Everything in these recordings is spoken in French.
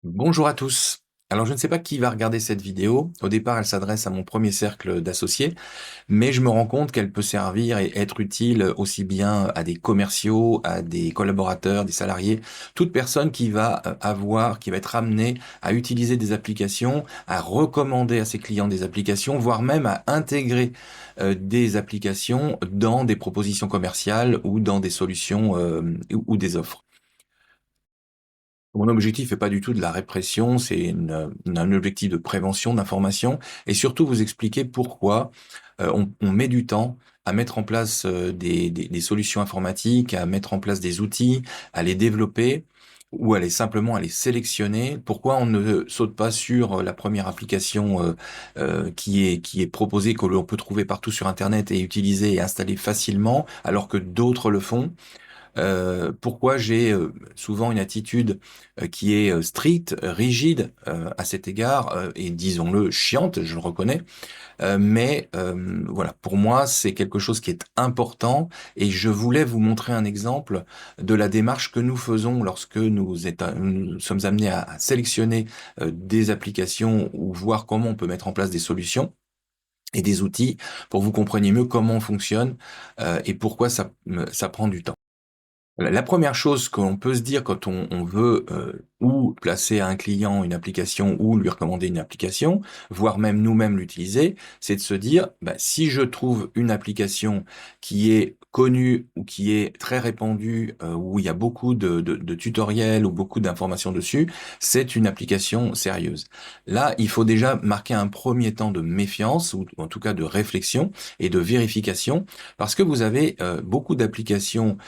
Bonjour à tous. Alors je ne sais pas qui va regarder cette vidéo. Au départ, elle s'adresse à mon premier cercle d'associés, mais je me rends compte qu'elle peut servir et être utile aussi bien à des commerciaux, à des collaborateurs, des salariés, toute personne qui va être amenée à utiliser des applications, à recommander à ses clients des applications, voire même à intégrer des applications dans des propositions commerciales ou dans des solutions ou des offres. Mon objectif n'est pas du tout de la répression, c'est un objectif de prévention, d'information, et surtout vous expliquer pourquoi on met du temps à mettre en place des solutions informatiques, à mettre en place des outils, à les développer, ou simplement à les sélectionner. Pourquoi on ne saute pas sur la première application qui est proposée, que l'on peut trouver partout sur Internet et utiliser et installer facilement, alors que d'autres le font. Pourquoi j'ai souvent une attitude qui est stricte, rigide à cet égard, et disons-le, chiante, je le reconnais, mais voilà, pour moi, c'est quelque chose qui est important, et je voulais vous montrer un exemple de la démarche que nous faisons lorsque nous sommes amenés à sélectionner des applications ou voir comment on peut mettre en place des solutions et des outils pour que vous compreniez mieux comment on fonctionne et pourquoi ça prend du temps. La première chose qu'on peut se dire quand on veut ou placer à un client une application ou lui recommander une application, voire même nous-mêmes l'utiliser, c'est de se dire, bah, si je trouve une application qui est connue ou qui est très répandue, où il y a beaucoup de tutoriels ou beaucoup d'informations dessus, c'est une application sérieuse. Là, il faut déjà marquer un premier temps de méfiance ou en tout cas de réflexion et de vérification, parce que vous avez beaucoup d'applications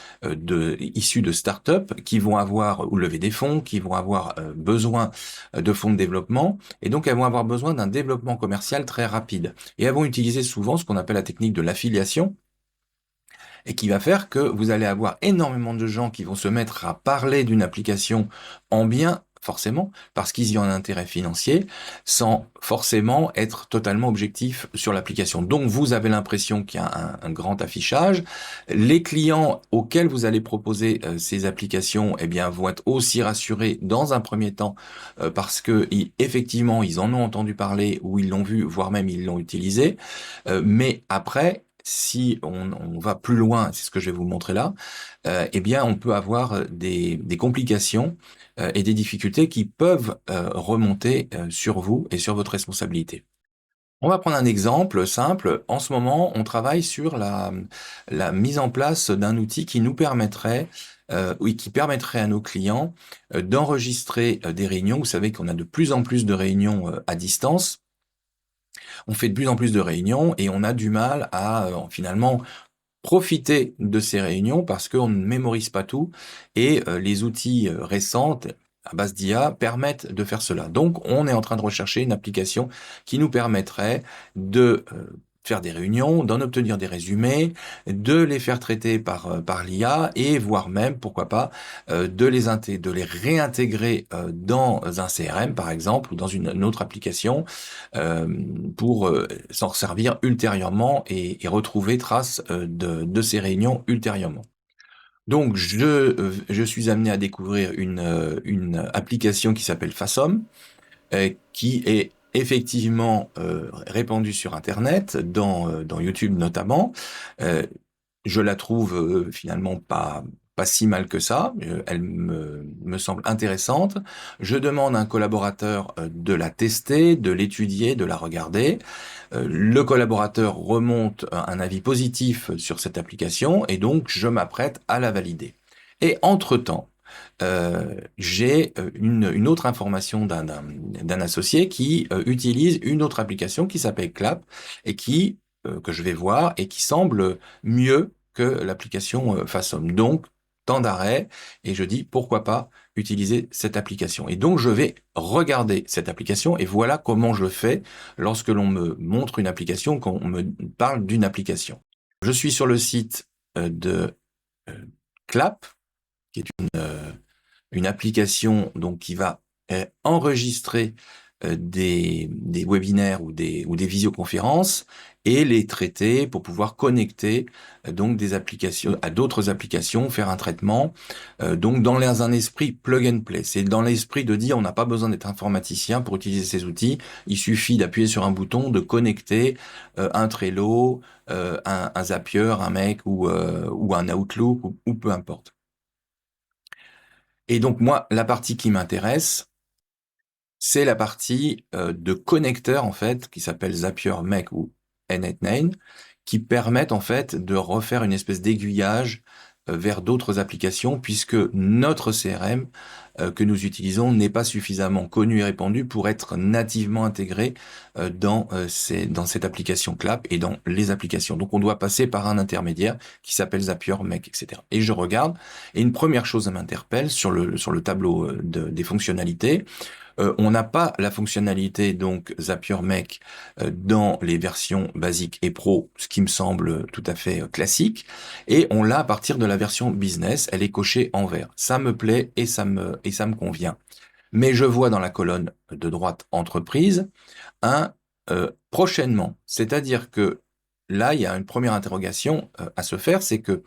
issus de start-up qui vont avoir ou lever des fonds, qui vont avoir besoin de fonds de développement, et donc elles vont avoir besoin d'un développement commercial très rapide. Et elles vont utiliser souvent ce qu'on appelle la technique de l'affiliation, et qui va faire que vous allez avoir énormément de gens qui vont se mettre à parler d'une application en bien, forcément, parce qu'ils y ont un intérêt financier, sans forcément être totalement objectif sur l'application. Donc vous avez l'impression qu'il y a un grand affichage. Les clients auxquels vous allez proposer ces applications, eh bien, vont être aussi rassurés dans un premier temps, parce que effectivement, ils en ont entendu parler ou ils l'ont vu, voire même ils l'ont utilisé. Mais après, si on va plus loin, c'est ce que je vais vous montrer là, eh bien, on peut avoir des complications et des difficultés qui peuvent remonter sur vous et sur votre responsabilité. On va prendre un exemple simple. En ce moment, on travaille sur la mise en place d'un outil qui nous permettrait, oui, qui permettrait à nos clients d'enregistrer des réunions. Vous savez qu'on a de plus en plus de réunions à distance. On fait de plus en plus de réunions et on a du mal à finalement profiter de ces réunions parce qu'on ne mémorise pas tout, et les outils récents à base d'IA permettent de faire cela. Donc, on est en train de rechercher une application qui nous permettrait de faire des réunions, d'en obtenir des résumés, de les faire traiter par l'IA, et voire même, pourquoi pas, de les réintégrer dans un CRM, par exemple, ou dans une autre application, euh, pour s'en servir ultérieurement et retrouver trace de ces réunions ultérieurement. Donc, je suis amené à découvrir une application qui s'appelle Fasom, qui est effectivement répandue sur Internet, dans YouTube notamment. Euh, je la trouve finalement pas si mal que ça. Elle me semble intéressante. Je demande à un collaborateur de la tester, de l'étudier, de la regarder. Le collaborateur remonte un avis positif sur cette application, et donc je m'apprête à la valider. Et entre-temps, j'ai une autre information d'un associé qui utilise une autre application qui s'appelle Clap, et que je vais voir et qui semble mieux que l'application Fasom. Donc, temps d'arrêt, et je dis pourquoi pas utiliser cette application. Et donc, je vais regarder cette application, et voilà comment je fais lorsque l'on me montre une application, quand on me parle d'une application. Je suis sur le site de euh, Clap, qui est une application donc qui va enregistrer des webinaires ou des visioconférences et les traiter pour pouvoir connecter donc des applications à d'autres applications, faire un traitement. Donc dans un esprit plug and play, c'est dans l'esprit de dire on n'a pas besoin d'être informaticien pour utiliser ces outils, il suffit d'appuyer sur un bouton, de connecter un Trello, un Zapier, un Make ou un Outlook ou peu importe. Et donc moi, la partie qui m'intéresse, c'est la partie de connecteur en fait qui s'appelle Zapier, Make ou N89, qui permettent en fait de refaire une espèce d'aiguillage vers d'autres applications puisque notre CRM que nous utilisons n'est pas suffisamment connu et répandu pour être nativement intégré dans cette application Clap et dans les applications. Donc on doit passer par un intermédiaire qui s'appelle Zapier, Make, etc. Et je regarde et une première chose m'interpelle sur le tableau des fonctionnalités. On n'a pas la fonctionnalité donc Zapier Make dans les versions basiques et pro, ce qui me semble tout à fait classique, et on l'a à partir de la version business, elle est cochée en vert. Ça me plaît et ça me convient. Mais je vois dans la colonne de droite entreprise un prochainement, c'est-à-dire que là il y a une première interrogation à se faire, c'est que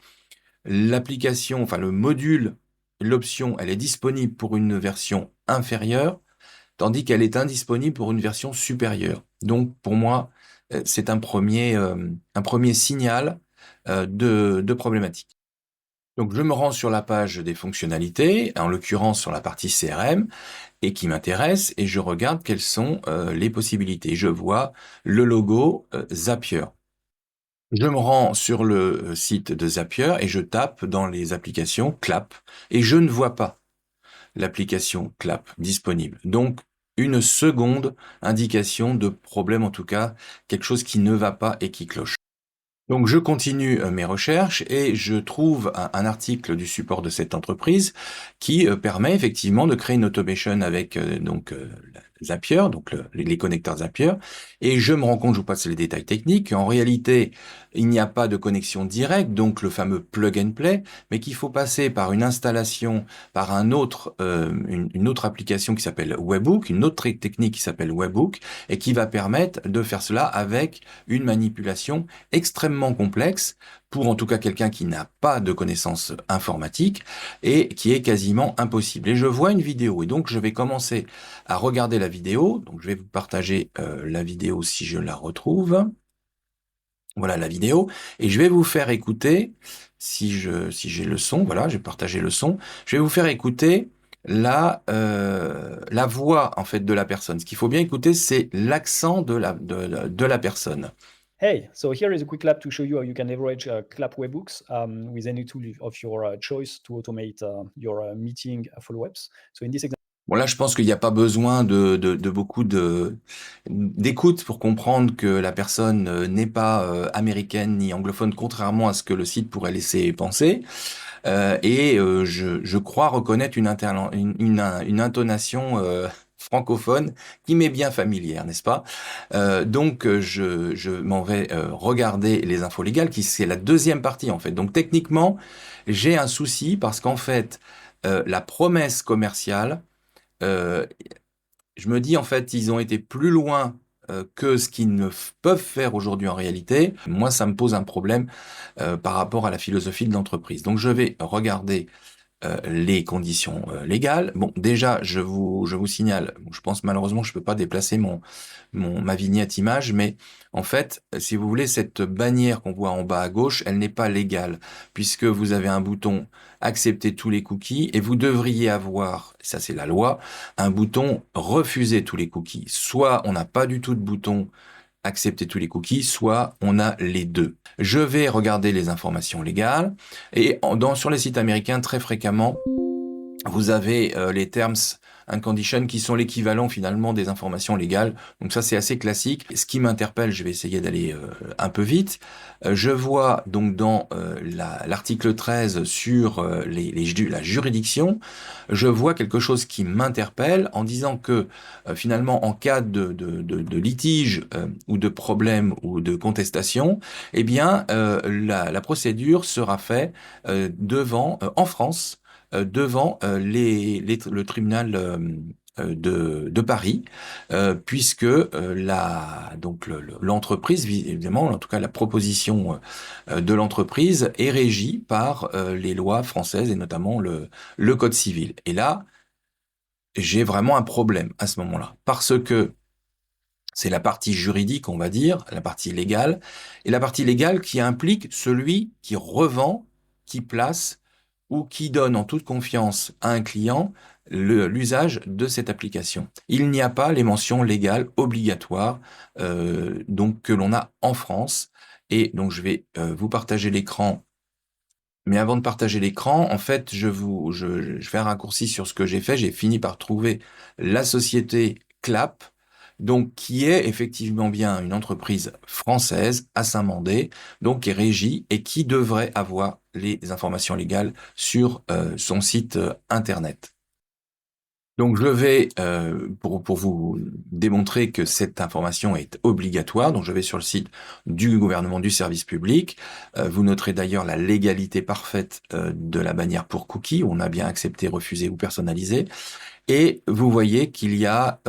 l'application, enfin le module, l'option, elle est disponible pour une version inférieure tandis qu'elle est indisponible pour une version supérieure. Donc pour moi, c'est un premier signal de problématique. Donc je me rends sur la page des fonctionnalités, en l'occurrence sur la partie CRM, et qui m'intéresse, et je regarde quelles sont les possibilités. Je vois le logo Zapier. Je me rends sur le site de Zapier et je tape dans les applications Clap, et je ne vois pas l'application Clap disponible. Donc, une seconde indication de problème, en tout cas, quelque chose qui ne va pas et qui cloche. Donc, je continue mes recherches et je trouve un article du support de cette entreprise qui permet effectivement de créer une automation avec Zapier, donc les connecteurs Zapier. Et je me rends compte, je vous passe les détails techniques, qu'en réalité, il n'y a pas de connexion directe, donc le fameux plug and play, mais qu'il faut passer par une installation, par une autre application qui s'appelle Webhook, une autre technique qui s'appelle Webhook, et qui va permettre de faire cela avec une manipulation extrêmement complexe pour en tout cas quelqu'un qui n'a pas de connaissances informatiques et qui est quasiment impossible. Et je vois une vidéo et donc je vais commencer à regarder la vidéo. Donc je vais vous partager la vidéo si je la retrouve. Voilà la vidéo et je vais vous faire écouter si j'ai le son. Voilà, j'ai partagé le son. Je vais vous faire écouter la voix en fait de la personne. Ce qu'il faut bien écouter, c'est l'accent de la personne. Hey, so here is a quick lab to show you how you can leverage Clap Webhooks with any tool of your choice to automate your meeting follow-ups. So in this example, Bon, là, je pense qu'il n'y a pas besoin de beaucoup d'écoute pour comprendre que la personne n'est pas américaine ni anglophone, contrairement à ce que le site pourrait laisser penser. Je crois reconnaître une intonation francophone qui m'est bien familière, n'est-ce pas? Je m'en vais regarder les infos légales, qui c'est la deuxième partie en fait. Donc techniquement, j'ai un souci parce qu'en fait, la promesse commerciale euh, je me dis en fait, ils ont été plus loin que ce qu'ils ne peuvent faire aujourd'hui en réalité. Moi, ça me pose un problème par rapport à la philosophie de l'entreprise. Donc, je vais regarder les conditions légales. Bon, déjà, je vous signale, je pense malheureusement, je peux pas déplacer ma vignette image, mais en fait, si vous voulez, cette bannière qu'on voit en bas à gauche, elle n'est pas légale, puisque vous avez un bouton accepter tous les cookies et vous devriez avoir, ça c'est la loi, un bouton refuser tous les cookies. Soit on n'a pas du tout de bouton accepter tous les cookies, soit on a les deux. Je vais regarder les informations légales et sur les sites américains, très fréquemment, vous avez les terms and conditions qui sont l'équivalent finalement des informations légales. Donc ça c'est assez classique. Ce qui m'interpelle, je vais essayer d'aller un peu vite. Je vois donc dans l'article 13 sur la juridiction, je vois quelque chose qui m'interpelle en disant que finalement en cas de litige ou de problème ou de contestation, eh bien la procédure sera faite devant en France devant le tribunal de Paris, puisque l'entreprise, évidemment, en tout cas la proposition de l'entreprise est régie par les lois françaises et notamment le Code civil. Et là, j'ai vraiment un problème à ce moment-là, parce que c'est la partie juridique, on va dire, la partie légale, et la partie légale qui implique celui qui revend, qui place ou qui donne en toute confiance à un client l'usage de cette application. Il n'y a pas les mentions légales obligatoires donc que l'on a en France. Et donc je vais vous partager l'écran. Mais avant de partager l'écran, en fait, je fais un raccourci sur ce que j'ai fait. J'ai fini par trouver la société Clap, donc qui est effectivement bien une entreprise française à Saint-Mandé, donc qui est régie et qui devrait avoir les informations légales sur son site internet. Donc je vais, pour vous démontrer que cette information est obligatoire, donc je vais sur le site du gouvernement du service public. Vous noterez d'ailleurs la légalité parfaite de la bannière pour cookies, où on a bien accepté, refusé ou personnalisé. Et vous voyez qu'il y a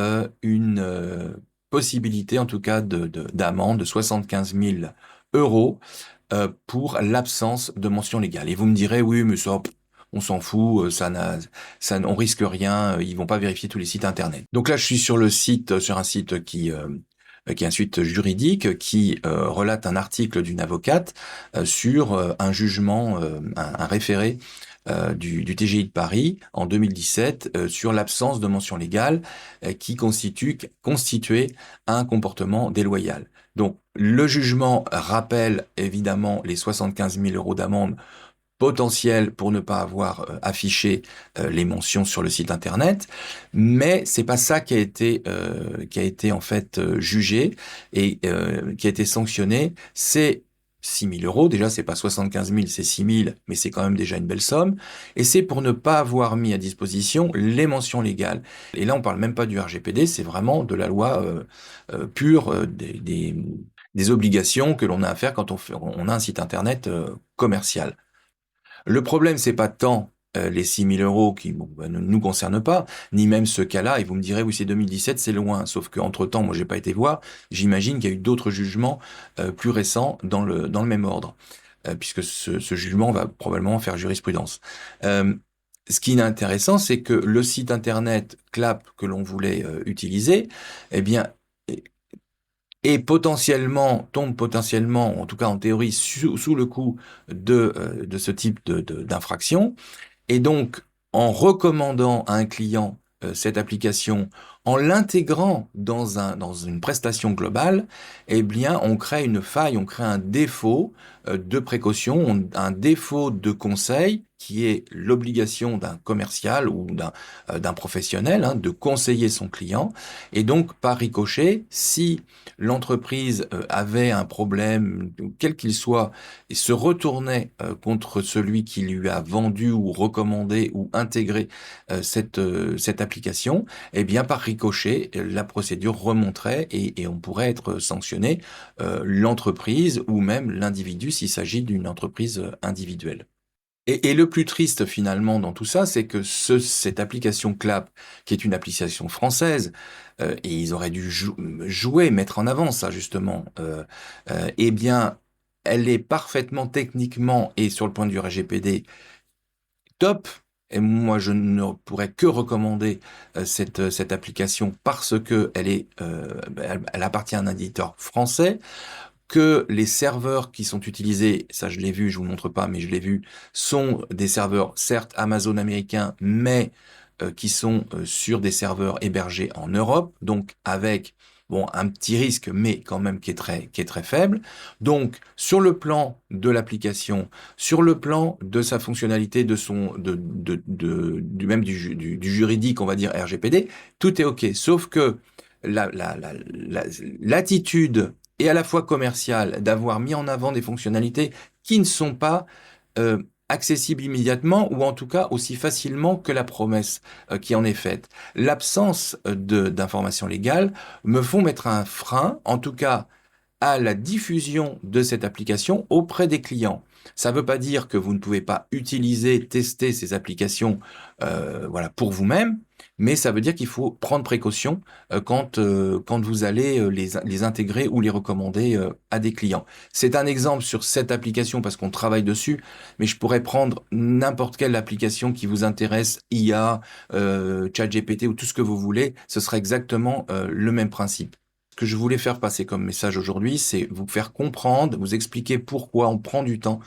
une possibilité, en tout cas, d'amende de 75 000 euros pour l'absence de mention légale. Et vous me direz, oui, mais ça, on s'en fout, on risque rien, ils vont pas vérifier tous les sites internet. Donc là, je suis sur sur un site qui est un site juridique qui relate un article d'une avocate sur un jugement, un référé du TGI de Paris en 2017 sur l'absence de mention légale qui constituait un comportement déloyal. Donc, le jugement rappelle évidemment les 75 000 euros d'amende potentielle pour ne pas avoir affiché les mentions sur le site internet, mais c'est pas ça qui a été en fait jugé et qui a été sanctionné. C'est 6 000 euros. Déjà, c'est pas 75 000, c'est 6 000, mais c'est quand même déjà une belle somme. Et c'est pour ne pas avoir mis à disposition les mentions légales. Et là, on parle même pas du RGPD, c'est vraiment de la loi pure des obligations que l'on a à faire quand on a un site internet commercial. Le problème, c'est pas tant les 6 000 euros qui ne nous concernent pas, ni même ce cas-là. Et vous me direz, oui, c'est 2017, c'est loin. Sauf qu'entre-temps, moi, j'ai pas été voir. J'imagine qu'il y a eu d'autres jugements plus récents dans le même ordre, puisque ce jugement va probablement faire jurisprudence. Euh, Ce qui est intéressant, c'est que le site internet CLAP que l'on voulait utiliser, eh bien, et tombe potentiellement, en tout cas en théorie, sous le coup de ce type d'infraction. Et donc, en recommandant à un client cette application, en l'intégrant dans une prestation globale, eh bien, on crée une faille, on crée un défaut de précaution, un défaut de conseil qui est l'obligation d'un commercial ou d'un professionnel de conseiller son client. Et donc, par ricochet, si l'entreprise avait un problème, quel qu'il soit, et se retournait contre celui qui lui a vendu ou recommandé ou intégré cette application, eh bien par ricochet, la procédure remonterait et on pourrait être sanctionné, l'entreprise ou même l'individu s'il s'agit d'une entreprise individuelle. Et le plus triste finalement dans tout ça, c'est que cette application Clap, qui est une application française, et ils auraient dû jouer, mettre en avant ça justement, eh bien, elle est parfaitement techniquement et sur le point de vue RGPD top. Et moi, je ne pourrais que recommander cette application parce que elle appartient à un éditeur français, que les serveurs qui sont utilisés, ça je l'ai vu, je vous le montre pas, mais je l'ai vu, sont des serveurs certes Amazon américains, mais qui sont sur des serveurs hébergés en Europe, donc avec bon un petit risque, mais quand même qui est très faible. Donc sur le plan de l'application, sur le plan de sa fonctionnalité, du juridique, on va dire RGPD, tout est OK, sauf que l'attitude et à la fois commerciale d'avoir mis en avant des fonctionnalités qui ne sont pas accessibles immédiatement ou en tout cas aussi facilement que la promesse qui en est faite. L'absence d'informations légales me font mettre un frein, en tout cas à la diffusion de cette application auprès des clients. Ça ne veut pas dire que vous ne pouvez pas utiliser, tester ces applications voilà, pour vous-même, mais ça veut dire qu'il faut prendre précaution quand vous allez les intégrer ou les recommander à des clients. C'est un exemple sur cette application parce qu'on travaille dessus, mais je pourrais prendre n'importe quelle application qui vous intéresse, IA, ChatGPT ou tout ce que vous voulez, ce sera exactement le même principe. Ce que je voulais faire passer comme message aujourd'hui, c'est vous faire comprendre, vous expliquer pourquoi on prend du temps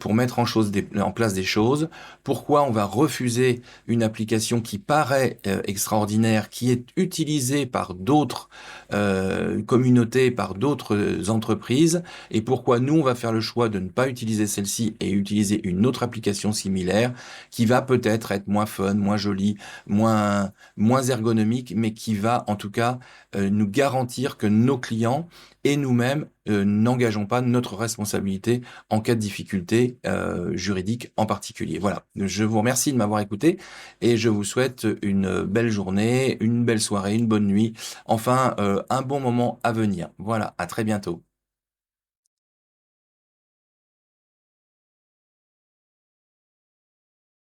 pour mettre en place des choses, pourquoi on va refuser une application qui paraît extraordinaire, qui est utilisée par d'autres communautés, par d'autres entreprises, et pourquoi nous, on va faire le choix de ne pas utiliser celle-ci et utiliser une autre application similaire qui va peut-être être moins fun, moins jolie, moins ergonomique, mais qui va en tout cas nous garantir que nos clients et nous-mêmes n'engageons pas notre responsabilité en cas de difficulté juridique en particulier. Voilà, je vous remercie de m'avoir écouté et je vous souhaite une belle journée, une belle soirée, une bonne nuit, enfin un bon moment à venir. Voilà, à très bientôt.